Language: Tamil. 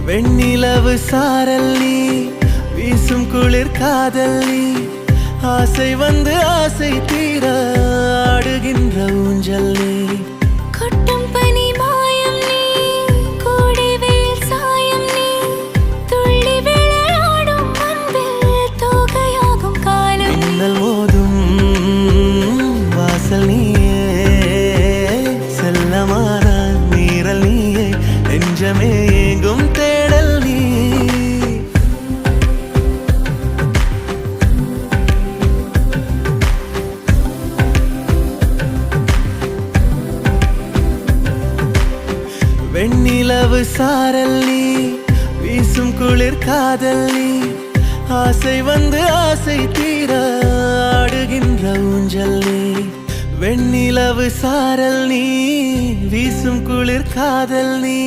வெண்ணிலவு சாரல் நீ, வீசும் குளிர் காதல் நீ, ஆசை வந்து ஆசை தீர ஆடுகின்ற ஊஞ்சல் நீ. கொட்டும் பனி மாயம் நீ, கோடை வெயில் சாயம் நீ, துள்ளி விளையாடும் அன்பில் தோகையாகும் காலம் நீ. மின்னல் மோதும் வாசல் நீயே, செல்லமான நீரல் நீயே, நெஞ்சமே ஏங்கும் தேடல் நீ. வெண்ணிலவு சாரல் நீ, வீசும் குளிர் காதல் நீ, ஆசை வந்து ஆசை தீர ஆடுகின்ற ஊஞ்சல் நீ. வெண்ணிலவு சாரல் நீ, வீசும் குளிர் காதல் நீ,